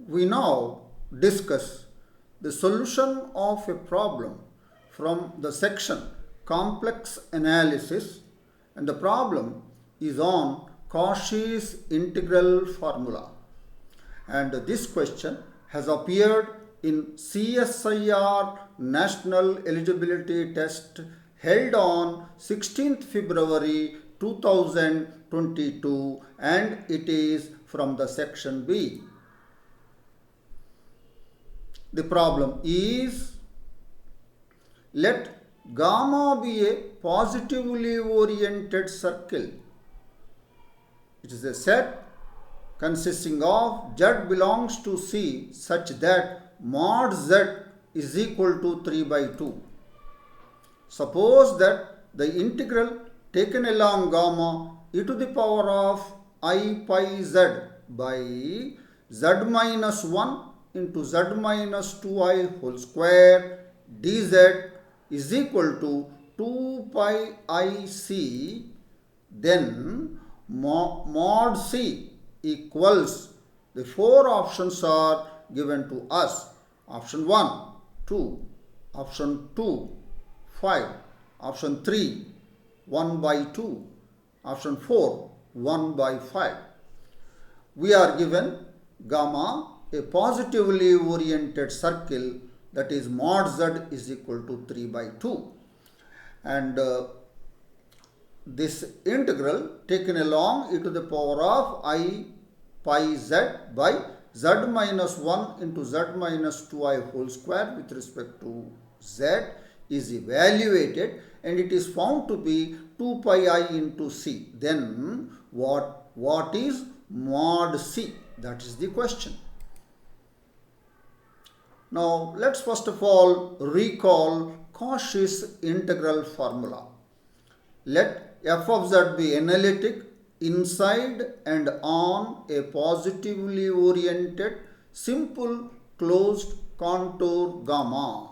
We now discuss the solution of a problem from the section Complex Analysis, and the problem is on Cauchy's integral formula. And this question has appeared in CSIR National Eligibility Test held on 16th February 2022, and it is from the section B. The problem is, let gamma be a positively oriented circle. It is a set consisting of Z belongs to C such that mod Z is equal to 3 by 2. Suppose that the integral taken along gamma e to the power of I pi Z by Z minus 1 into Z minus 2i whole square dz is equal to 2 pi I c, then mod c equals, the four options are given to us. Option 1, 2, option 2, 5, option 3, 1 by 2, option 4, 1 by 5. We are given gamma, a positively oriented circle, that is mod z is equal to 3 by 2. And this integral taken along e to the power of I pi z by z minus 1 into z minus 2i whole square with respect to z is evaluated, and it is found to be 2 pi I into c. Then what is mod c? That is the question. Now, let's first of all recall Cauchy's integral formula. Let f of z be analytic inside and on a positively oriented simple closed contour gamma.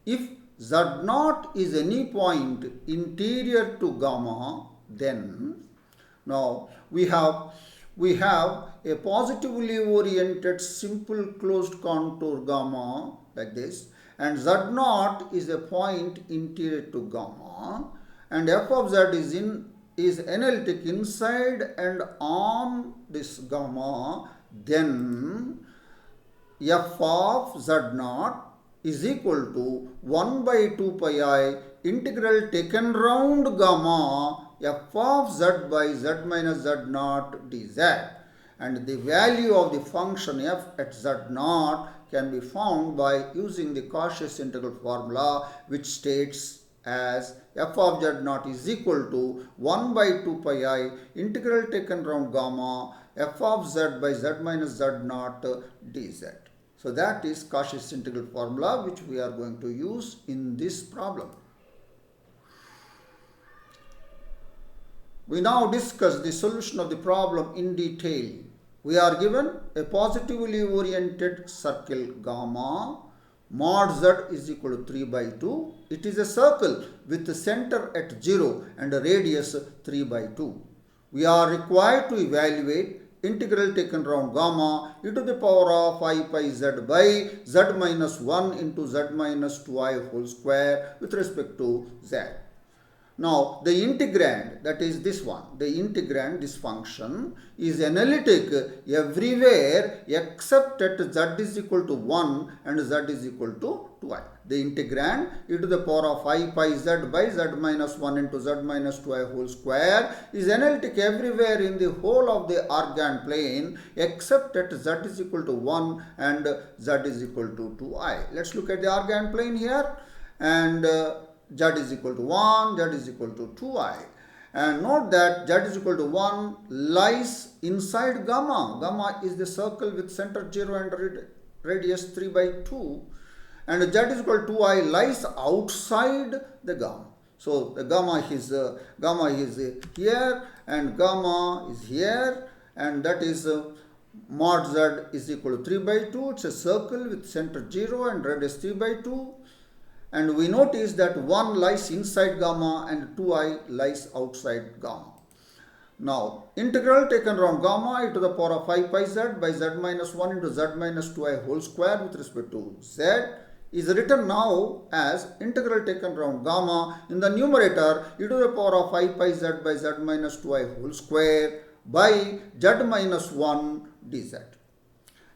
If z0 is any point interior to gamma, then now we have a positively oriented simple closed contour gamma like this, and z0 is a point interior to gamma, and f of z is analytic inside and on this gamma, then f of z0 is equal to 1 by 2 pi I integral taken round gamma f of z by z minus z0 dz, and the value of the function f at z0 can be found by using the Cauchy's integral formula, which states as f of z0 is equal to 1 by 2 pi I integral taken round gamma f of z by z minus z0 dz. So that is Cauchy's integral formula, which we are going to use in this problem. We now discuss the solution of the problem in detail. We are given a positively oriented circle gamma, mod z is equal to 3 by 2. It is a circle with the center at 0 and a radius 3 by 2. We are required to evaluate integral taken round gamma e to the power of I pi z by z minus 1 into z minus 2i whole square with respect to z. Now, the integrand, that is this one, the integrand, this function, is analytic everywhere except at z is equal to 1 and z is equal to 2i. The integrand e to the power of I pi z by z minus 1 into z minus 2i whole square is analytic everywhere in the whole of the argand plane except at z is equal to 1 and z is equal to 2i. Let's look at the argand plane here, and z is equal to 1, z is equal to 2i. And note that z is equal to 1 lies inside gamma. Gamma is the circle with center 0 and radius 3 by 2. And z is equal to 2i lies outside the gamma. So the gamma is here and gamma is here, and that is mod z is equal to 3 by 2. It's a circle with center 0 and radius 3 by 2. And we notice that 1 lies inside gamma and 2i lies outside gamma. Now, integral taken around gamma e to the power of 5 pi z by z minus 1 into z minus 2I whole square with respect to z is written now as integral taken around gamma in the numerator e to the power of 5 pi z by z minus 2I whole square by z minus 1 dz.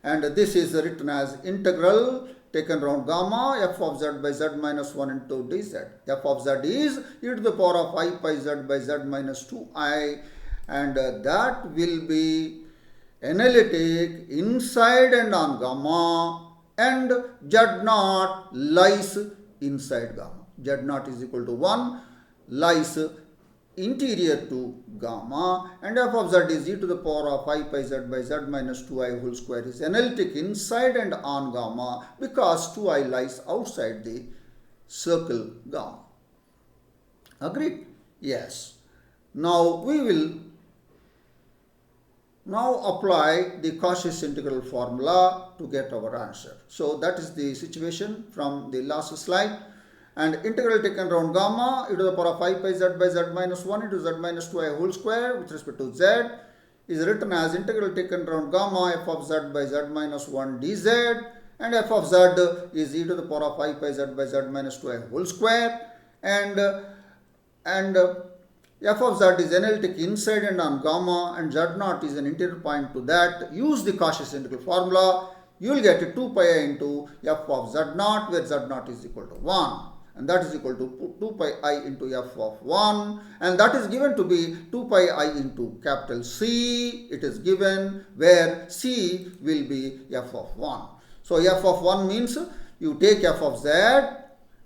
And this is written as integral taken around gamma f of z by z minus 1 into dz. F of z is e to the power of 5 pi z by z minus 2I, and that will be analytic inside and on gamma, and z naught lies inside gamma. Z naught is equal to 1 lies interior to gamma, and f of z is e to the power of 5 pi z by z minus 2I whole square is analytic inside and on gamma because 2I lies outside the circle gamma. Agreed? Yes. Now we will apply the Cauchy's integral formula to get our answer. So that is the situation from the last slide. And integral taken around gamma e to the power of 5 pi z by z minus 1 into z minus 2I whole square with respect to z is written as integral taken around gamma f of z by z minus 1 dz, and f of z is e to the power of 5 pi z by z minus 2I whole square, and f of z is analytic inside and on gamma, and z naught is an interior point to that. Use the Cauchy's integral formula. You will get 2 pi I into f of z naught, where z naught is equal to 1. And that is equal to 2 pi I into f of 1, and that is given to be 2 pi I into capital C. It is given where C will be f of 1. So f of 1 means you take f of z,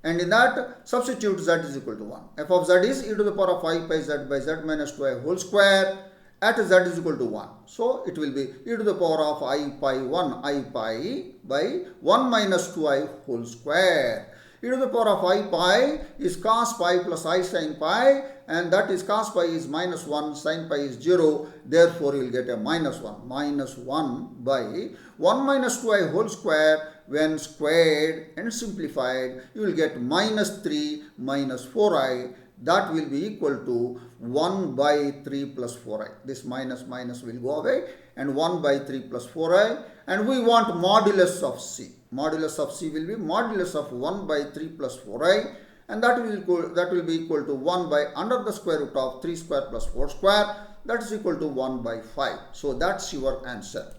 and in that substitute z is equal to 1. F of z is e to the power of 5 pi z by z minus 2I whole square at z is equal to 1. So it will be e to the power of I pi 1 I pi by 1 minus 2I whole square. E to the power of I pi is cos pi plus I sin pi, and that is cos pi is minus 1, sin pi is 0. Therefore, you will get a minus 1. Minus 1 by 1 minus 2I whole square. When squared and simplified, you will get minus 3 minus 4I. That will be equal to 1 by 3 plus 4I. This minus will go away, and 1 by 3 plus 4I. And we want modulus of C. Modulus of C will be modulus of 1 by 3 plus 4I, and that will be equal to 1 by under the square root of 3 square plus 4 square. That is equal to 1 by 5. So that's your answer.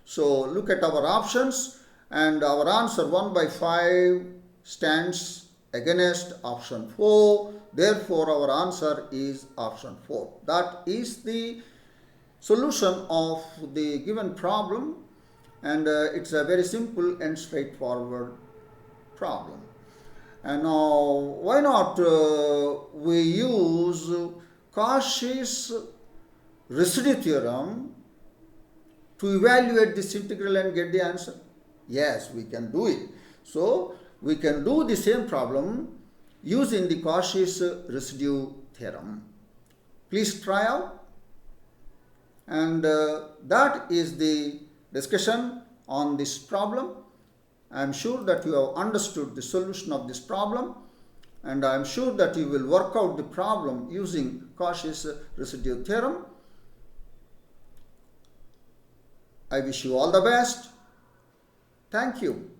So look at our options, and our answer 1 by 5 stands against option 4. Therefore, our answer is option 4. That is the solution of the given problem, and it's a very simple and straightforward problem. And now, why not we use Cauchy's residue theorem to evaluate this integral and get the answer? Yes, we can do it. So, we can do the same problem using the Cauchy's residue theorem. Please try out. And that is the discussion on this problem. I am sure that you have understood the solution of this problem, and I am sure that you will work out the problem using Cauchy's residue theorem. I wish you all the best. Thank you.